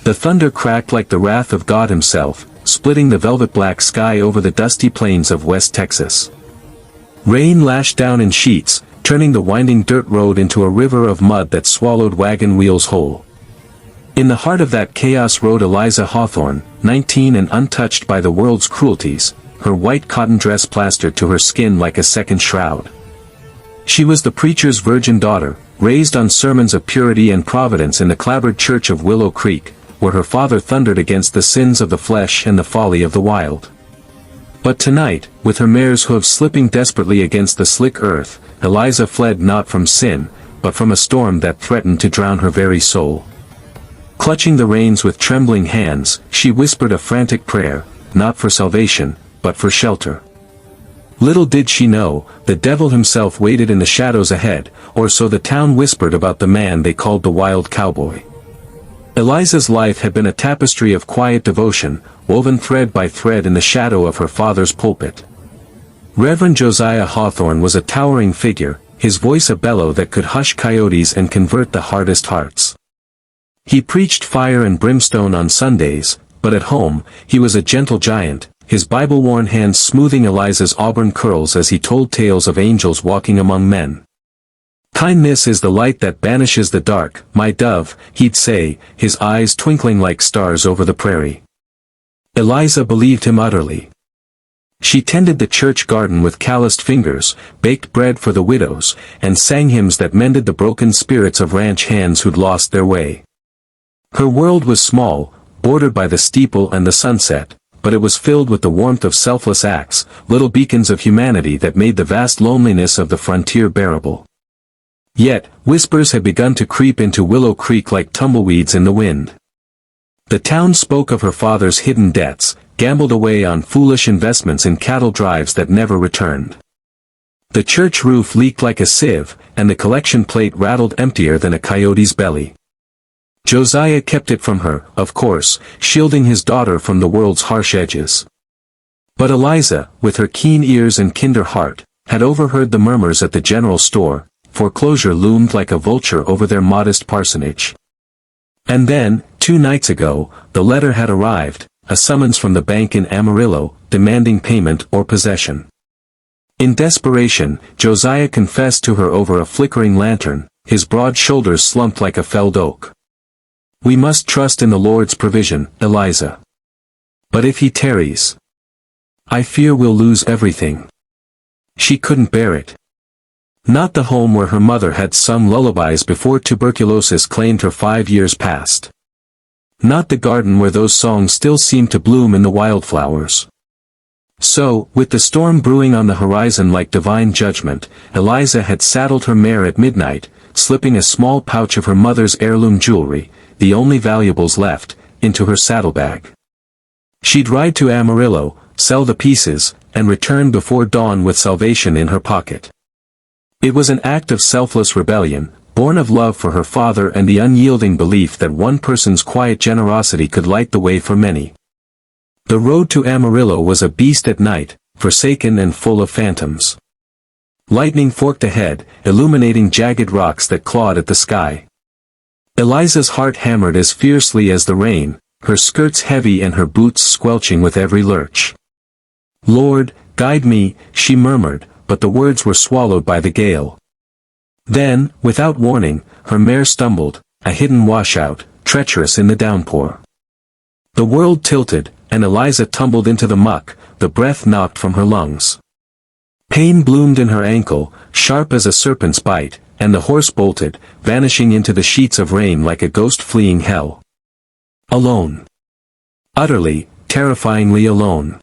The thunder cracked like the wrath of God himself, splitting the velvet-black sky over the dusty plains of West Texas. Rain lashed down in sheets, turning the winding dirt road into a river of mud that swallowed wagon wheels whole. In the heart of that chaos rode Eliza Hawthorne, 19 and untouched by the world's cruelties, her white cotton dress plastered to her skin like a second shroud. She was the preacher's virgin daughter, raised on sermons of purity and providence in the clapboard church of Willow Creek, where her father thundered against the sins of the flesh and the folly of the wild. But tonight, with her mare's hooves slipping desperately against the slick earth, Eliza fled not from sin, but from a storm that threatened to drown her very soul. Clutching the reins with trembling hands, she whispered a frantic prayer, not for salvation, but for shelter. Little did she know, the devil himself waited in the shadows ahead, or so the town whispered about the man they called the Wild Cowboy. Eliza's life had been a tapestry of quiet devotion, woven thread by thread in the shadow of her father's pulpit. Reverend Josiah Hawthorne was a towering figure, his voice a bellow that could hush coyotes and convert the hardest hearts. He preached fire and brimstone on Sundays, but at home, he was a gentle giant, his Bible-worn hands smoothing Eliza's auburn curls as he told tales of angels walking among men. "Kindness is the light that banishes the dark, my dove," he'd say, his eyes twinkling like stars over the prairie. Eliza believed him utterly. She tended the church garden with calloused fingers, baked bread for the widows, and sang hymns that mended the broken spirits of ranch hands who'd lost their way. Her world was small, bordered by the steeple and the sunset, but it was filled with the warmth of selfless acts, little beacons of humanity that made the vast loneliness of the frontier bearable. Yet, whispers had begun to creep into Willow Creek like tumbleweeds in the wind. The town spoke of her father's hidden debts, gambled away on foolish investments in cattle drives that never returned. The church roof leaked like a sieve, and the collection plate rattled emptier than a coyote's belly. Josiah kept it from her, of course, shielding his daughter from the world's harsh edges. But Eliza, with her keen ears and kinder heart, had overheard the murmurs at the general store. Foreclosure loomed like a vulture over their modest parsonage. And then, 2 nights ago, the letter had arrived, a summons from the bank in Amarillo, demanding payment or possession. In desperation, Josiah confessed to her over a flickering lantern, his broad shoulders slumped like a felled oak. "We must trust in the Lord's provision, Eliza. But if he tarries, I fear we'll lose everything." She couldn't bear it. Not the home where her mother had sung lullabies before tuberculosis claimed her 5 years past. Not the garden where those songs still seemed to bloom in the wildflowers. So, with the storm brewing on the horizon like divine judgment, Eliza had saddled her mare at midnight, slipping a small pouch of her mother's heirloom jewelry, the only valuables left, into her saddlebag. She'd ride to Amarillo, sell the pieces, and return before dawn with salvation in her pocket. It was an act of selfless rebellion, born of love for her father and the unyielding belief that one person's quiet generosity could light the way for many. The road to Amarillo was a beast at night, forsaken and full of phantoms. Lightning forked ahead, illuminating jagged rocks that clawed at the sky. Eliza's heart hammered as fiercely as the rain, her skirts heavy and her boots squelching with every lurch. "Lord, guide me," she murmured, but the words were swallowed by the gale. Then, without warning, her mare stumbled, a hidden washout, treacherous in the downpour. The world tilted, and Eliza tumbled into the muck, the breath knocked from her lungs. Pain bloomed in her ankle, sharp as a serpent's bite, and the horse bolted, vanishing into the sheets of rain like a ghost fleeing hell. Alone. Utterly, terrifyingly alone.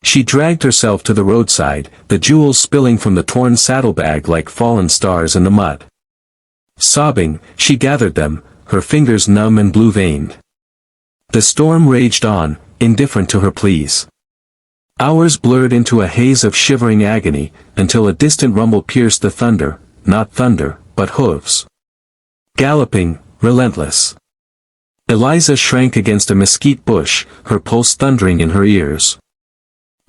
She dragged herself to the roadside, the jewels spilling from the torn saddlebag like fallen stars in the mud. Sobbing, she gathered them, her fingers numb and blue-veined. The storm raged on, indifferent to her pleas. Hours blurred into a haze of shivering agony, until a distant rumble pierced the thunder, not thunder, but hooves. Galloping, relentless. Eliza shrank against a mesquite bush, her pulse thundering in her ears.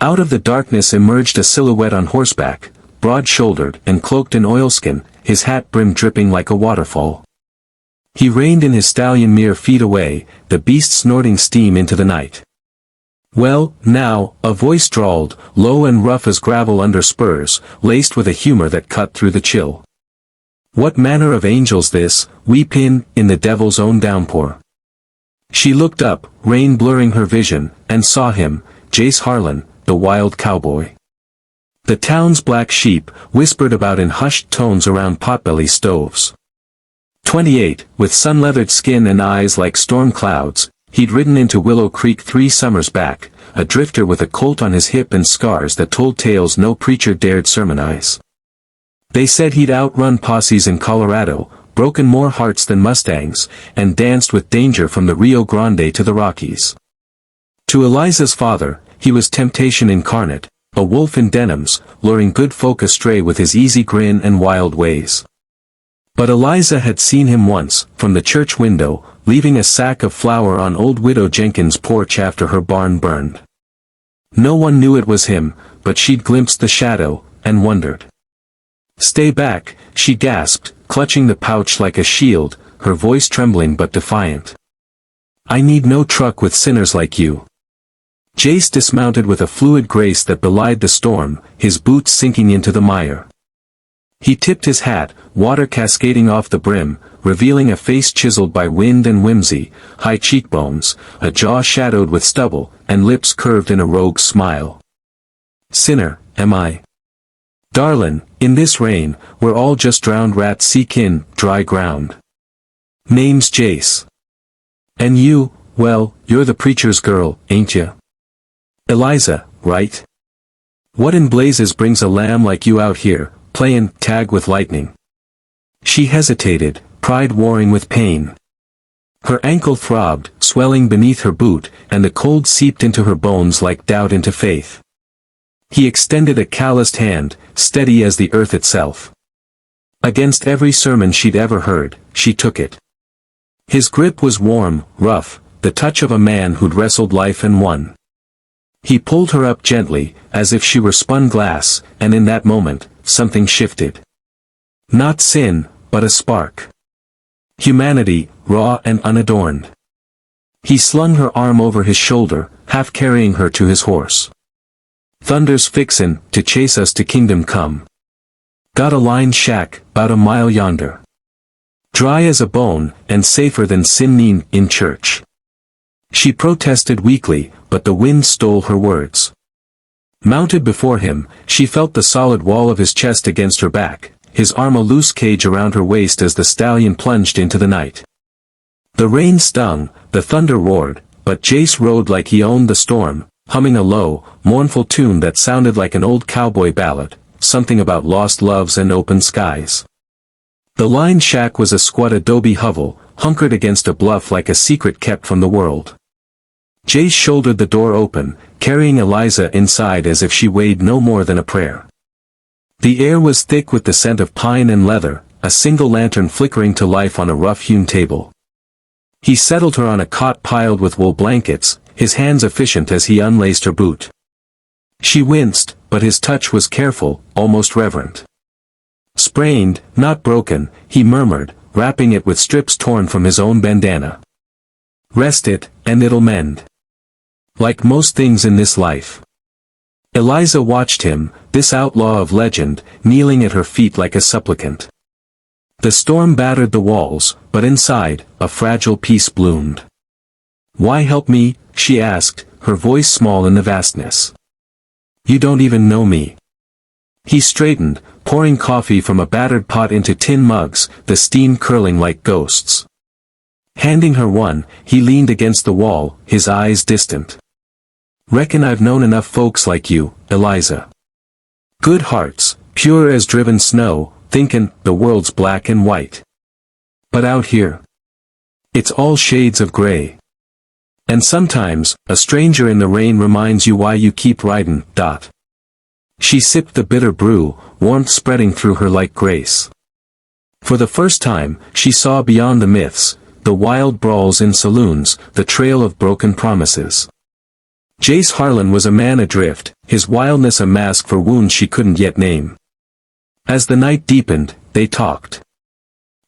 Out of the darkness emerged a silhouette on horseback, broad-shouldered and cloaked in oilskin, his hat brim dripping like a waterfall. He reined in his stallion mere feet away, the beast snorting steam into the night. "Well, now," a voice drawled, low and rough as gravel under spurs, laced with a humor that cut through the chill. "What manner of angel's this, weep in the devil's own downpour?" She looked up, rain blurring her vision, and saw him, Jace Harlan, the wild cowboy. The town's black sheep whispered about in hushed tones around potbelly stoves. 28, with sun-leathered skin and eyes like storm clouds, he'd ridden into Willow Creek 3 summers back, a drifter with a colt on his hip and scars that told tales no preacher dared sermonize. They said he'd outrun posses in Colorado, broken more hearts than Mustangs, and danced with danger from the Rio Grande to the Rockies. To Eliza's father, he was temptation incarnate, a wolf in denims, luring good folk astray with his easy grin and wild ways. But Eliza had seen him once, from the church window, leaving a sack of flour on old Widow Jenkins' porch after her barn burned. No one knew it was him, but she'd glimpsed the shadow, and wondered. "Stay back," she gasped, clutching the pouch like a shield, her voice trembling but defiant. "I need no truck with sinners like you." Jace dismounted with a fluid grace that belied the storm, his boots sinking into the mire. He tipped his hat, water cascading off the brim, revealing a face chiseled by wind and whimsy, high cheekbones, a jaw shadowed with stubble, and lips curved in a rogue smile. "Sinner, am I? Darlin', in this rain, we're all just drowned rats seekin' dry ground. Name's Jace. And you, well, you're the preacher's girl, ain't ya? Eliza, right? What in blazes brings a lamb like you out here, playin' tag with lightning?" She hesitated, pride warring with pain. Her ankle throbbed, swelling beneath her boot, and the cold seeped into her bones like doubt into faith. He extended a calloused hand, steady as the earth itself. Against every sermon she'd ever heard, she took it. His grip was warm, rough, the touch of a man who'd wrestled life and won. He pulled her up gently, as if she were spun glass, and in that moment, something shifted. Not sin, but a spark. Humanity, raw and unadorned. He slung her arm over his shoulder, half carrying her to his horse. "Thunder's fixin' to chase us to kingdom come. Got a line shack, 'bout a mile yonder. Dry as a bone, and safer than sinning in church." She protested weakly, but the wind stole her words. Mounted before him, she felt the solid wall of his chest against her back, his arm a loose cage around her waist as the stallion plunged into the night. The rain stung, the thunder roared, but Jace rode like he owned the storm, humming a low, mournful tune that sounded like an old cowboy ballad, something about lost loves and open skies. The line shack was a squat adobe hovel, hunkered against a bluff like a secret kept from the world. Jace shouldered the door open, carrying Eliza inside as if she weighed no more than a prayer. The air was thick with the scent of pine and leather, a single lantern flickering to life on a rough-hewn table. He settled her on a cot piled with wool blankets, his hands efficient as he unlaced her boot. She winced, but his touch was careful, almost reverent. "Sprained, not broken," he murmured, wrapping it with strips torn from his own bandana. "Rest it, and it'll mend. Like most things in this life." Eliza watched him, this outlaw of legend, kneeling at her feet like a supplicant. The storm battered the walls, but inside, a fragile peace bloomed. "Why help me?" she asked, her voice small in the vastness. "You don't even know me." He straightened, pouring coffee from a battered pot into tin mugs, the steam curling like ghosts. Handing her one, he leaned against the wall, his eyes distant. "Reckon I've known enough folks like you, Eliza. Good hearts, pure as driven snow, thinkin' the world's black and white. But out here, it's all shades of gray. And sometimes, a stranger in the rain reminds you why you keep ridin'. She sipped the bitter brew, warmth spreading through her like grace. For the first time, she saw beyond the myths, the wild brawls in saloons, the trail of broken promises. Jace Harlan was a man adrift, his wildness a mask for wounds she couldn't yet name. As the night deepened, they talked.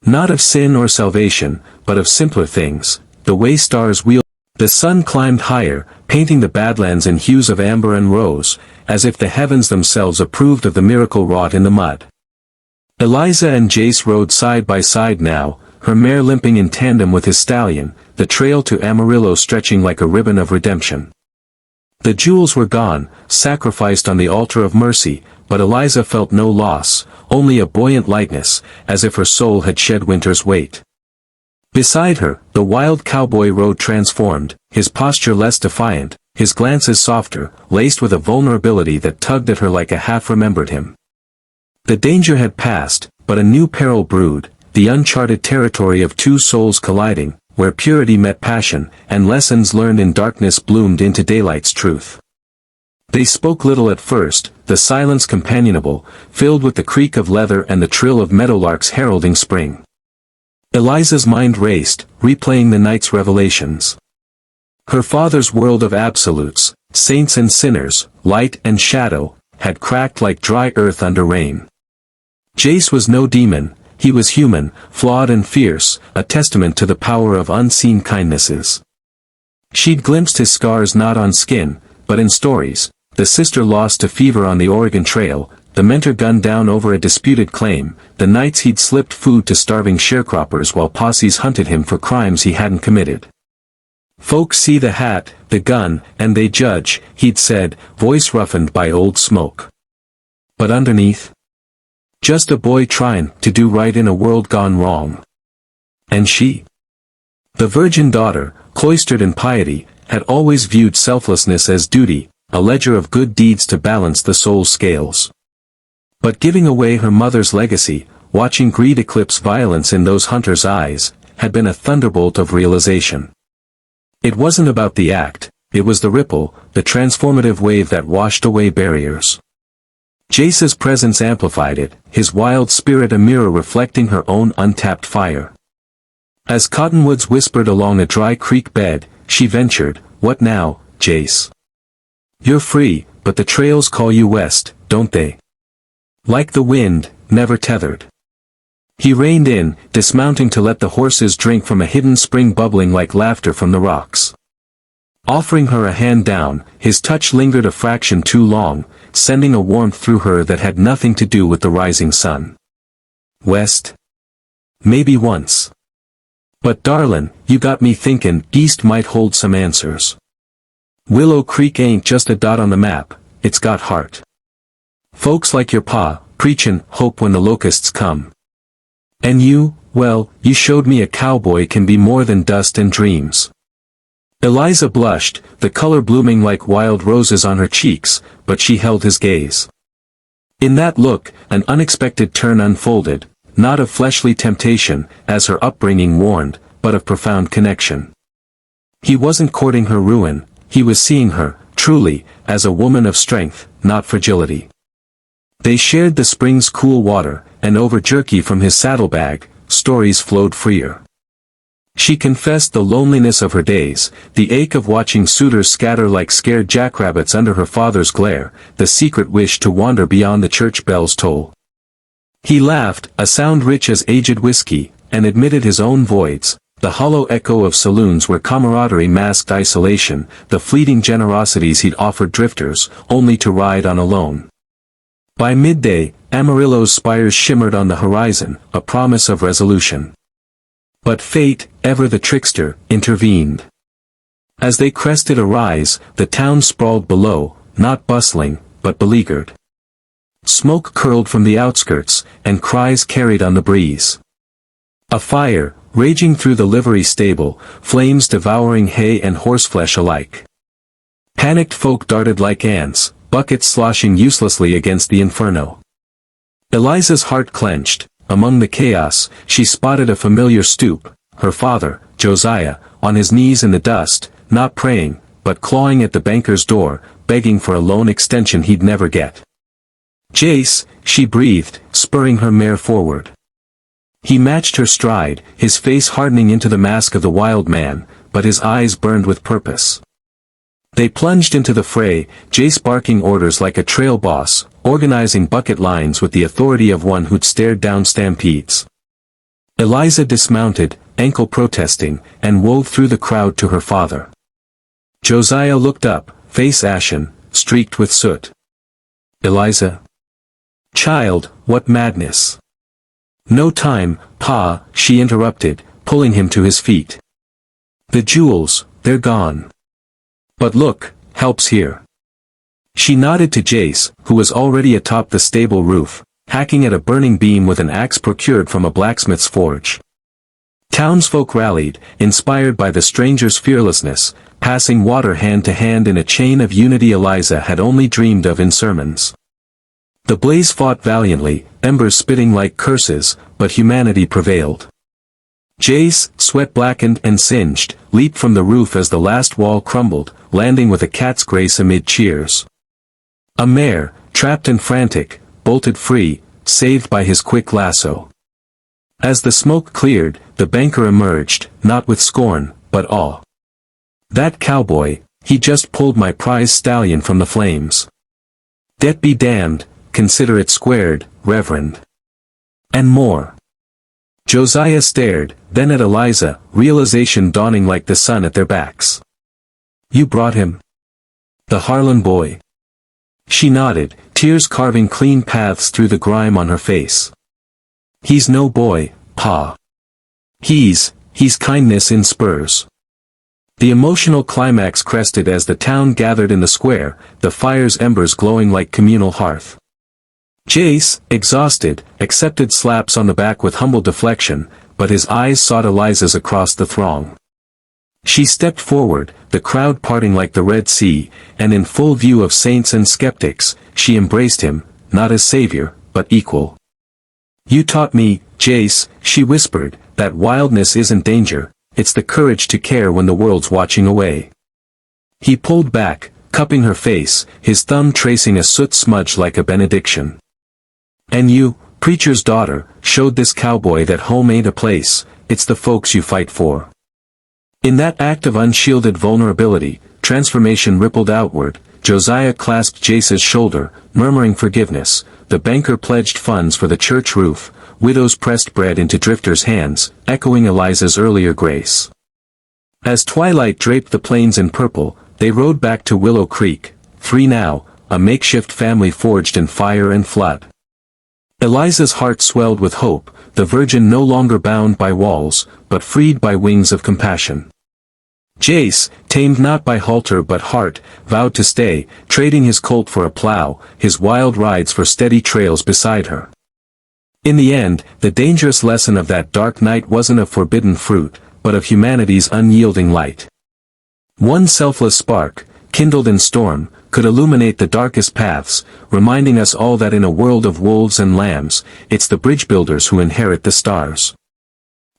Not of sin or salvation, but of simpler things, the way stars wheel. The sun climbed higher, painting the badlands in hues of amber and rose, as if the heavens themselves approved of the miracle wrought in the mud. Eliza and Jace rode side by side now, her mare limping in tandem with his stallion, the trail to Amarillo stretching like a ribbon of redemption. The jewels were gone, sacrificed on the altar of mercy, but Eliza felt no loss, only a buoyant lightness, as if her soul had shed winter's weight. Beside her, the wild cowboy rode transformed, his posture less defiant, his glances softer, laced with a vulnerability that tugged at her like a half-remembered him. The danger had passed, but a new peril brewed, the uncharted territory of two souls colliding, where purity met passion, and lessons learned in darkness bloomed into daylight's truth. They spoke little at first, the silence companionable, filled with the creak of leather and the trill of meadowlarks heralding spring. Eliza's mind raced, replaying the night's revelations. Her father's world of absolutes, saints and sinners, light and shadow, had cracked like dry earth under rain. Jace was no demon, he was human, flawed and fierce, a testament to the power of unseen kindnesses. She'd glimpsed his scars not on skin, but in stories, the sister lost to fever on the Oregon Trail, the mentor gunned down over a disputed claim, the nights he'd slipped food to starving sharecroppers while posses hunted him for crimes he hadn't committed. Folks see the hat, the gun, and they judge, he'd said, voice roughened by old smoke. But underneath? Just a boy trying to do right in a world gone wrong. And she? The virgin daughter, cloistered in piety, had always viewed selflessness as duty, a ledger of good deeds to balance the soul's scales. But giving away her mother's legacy, watching greed eclipse violence in those hunters' eyes, had been a thunderbolt of realization. It wasn't about the act, it was the ripple, the transformative wave that washed away barriers. Jace's presence amplified it, his wild spirit a mirror reflecting her own untapped fire. As cottonwoods whispered along a dry creek bed, she ventured, "What now, Jace? You're free, but the trails call you west, don't they? Like the wind, never tethered." He reined in, dismounting to let the horses drink from a hidden spring bubbling like laughter from the rocks. Offering her a hand down, his touch lingered a fraction too long, sending a warmth through her that had nothing to do with the rising sun. West? Maybe once. But darlin', you got me thinkin' east might hold some answers. Willow Creek ain't just a dot on the map, it's got heart. Folks like your pa, preachin' hope when the locusts come. And you, well, you showed me a cowboy can be more than dust and dreams. Eliza blushed, the color blooming like wild roses on her cheeks, but she held his gaze. In that look, an unexpected turn unfolded, not of fleshly temptation, as her upbringing warned, but of profound connection. He wasn't courting her ruin, he was seeing her, truly, as a woman of strength, not fragility. They shared the spring's cool water, and over jerky from his saddlebag, stories flowed freer. She confessed the loneliness of her days, the ache of watching suitors scatter like scared jackrabbits under her father's glare, the secret wish to wander beyond the church bell's toll. He laughed, a sound rich as aged whiskey, and admitted his own voids, the hollow echo of saloons where camaraderie masked isolation, the fleeting generosities he'd offered drifters, only to ride on alone. By midday, Amarillo's spires shimmered on the horizon, a promise of resolution. But fate, ever the trickster, intervened. As they crested a rise, the town sprawled below, not bustling, but beleaguered. Smoke curled from the outskirts, and cries carried on the breeze. A fire, raging through the livery stable, flames devouring hay and horseflesh alike. Panicked folk darted like ants, buckets sloshing uselessly against the inferno. Eliza's heart clenched. Among the chaos, she spotted a familiar stoop, her father, Josiah, on his knees in the dust, not praying, but clawing at the banker's door, begging for a loan extension he'd never get. "Jace," she breathed, spurring her mare forward. He matched her stride, his face hardening into the mask of the wild man, but his eyes burned with purpose. They plunged into the fray, Jace barking orders like a trail boss, organizing bucket lines with the authority of one who'd stared down stampedes. Eliza dismounted, ankle protesting, and wove through the crowd to her father. Josiah looked up, face ashen, streaked with soot. Eliza? Child, what madness! No time, Pa, she interrupted, pulling him to his feet. The jewels, they're gone. But look, help's here. She nodded to Jace, who was already atop the stable roof, hacking at a burning beam with an axe procured from a blacksmith's forge. Townsfolk rallied, inspired by the stranger's fearlessness, passing water hand to hand in a chain of unity Eliza had only dreamed of in sermons. The blaze fought valiantly, embers spitting like curses, but humanity prevailed. Jace, sweat blackened and singed, leaped from the roof as the last wall crumbled, landing with a cat's grace amid cheers. A mare, trapped and frantic, bolted free, saved by his quick lasso. As the smoke cleared, the banker emerged, not with scorn, but awe. That cowboy, he just pulled my prize stallion from the flames. Det be damned, consider it squared, Reverend. And more. Josiah stared, then at Eliza, realization dawning like the sun at their backs. You brought him? The Harlan boy. She nodded, tears carving clean paths through the grime on her face. He's no boy, Pa. He's kindness in spurs. The emotional climax crested as the town gathered in the square, the fire's embers glowing like communal hearth. Jace, exhausted, accepted slaps on the back with humble deflection, but his eyes sought Eliza's across the throng. She stepped forward, the crowd parting like the Red Sea, and in full view of saints and skeptics, she embraced him, not as savior, but equal. You taught me, Jace, she whispered, that wildness isn't danger, it's the courage to care when the world's watching away. He pulled back, cupping her face, his thumb tracing a soot smudge like a benediction. And you, preacher's daughter, showed this cowboy that home ain't a place, it's the folks you fight for. In that act of unshielded vulnerability, transformation rippled outward. Josiah clasped Jace's shoulder, murmuring forgiveness. The banker pledged funds for the church roof. Widows pressed bread into drifters' hands, echoing Eliza's earlier grace. As twilight draped the plains in purple, they rode back to Willow Creek, 3 now, a makeshift family forged in fire and flood. Eliza's heart swelled with hope, the virgin no longer bound by walls, but freed by wings of compassion. Jace, tamed not by halter but heart, vowed to stay, trading his colt for a plow, his wild rides for steady trails beside her. In the end, the dangerous lesson of that dark night wasn't of forbidden fruit, but of humanity's unyielding light. One selfless spark, kindled in storm, could illuminate the darkest paths, reminding us all that in a world of wolves and lambs, it's the bridge builders who inherit the stars.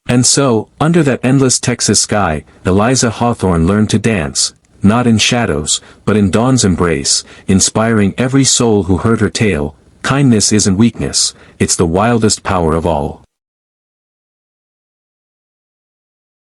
And so, under that endless Texas sky, Eliza Hawthorne learned to dance, not in shadows, but in dawn's embrace, inspiring every soul who heard her tale. Kindness isn't weakness, it's the wildest power of all.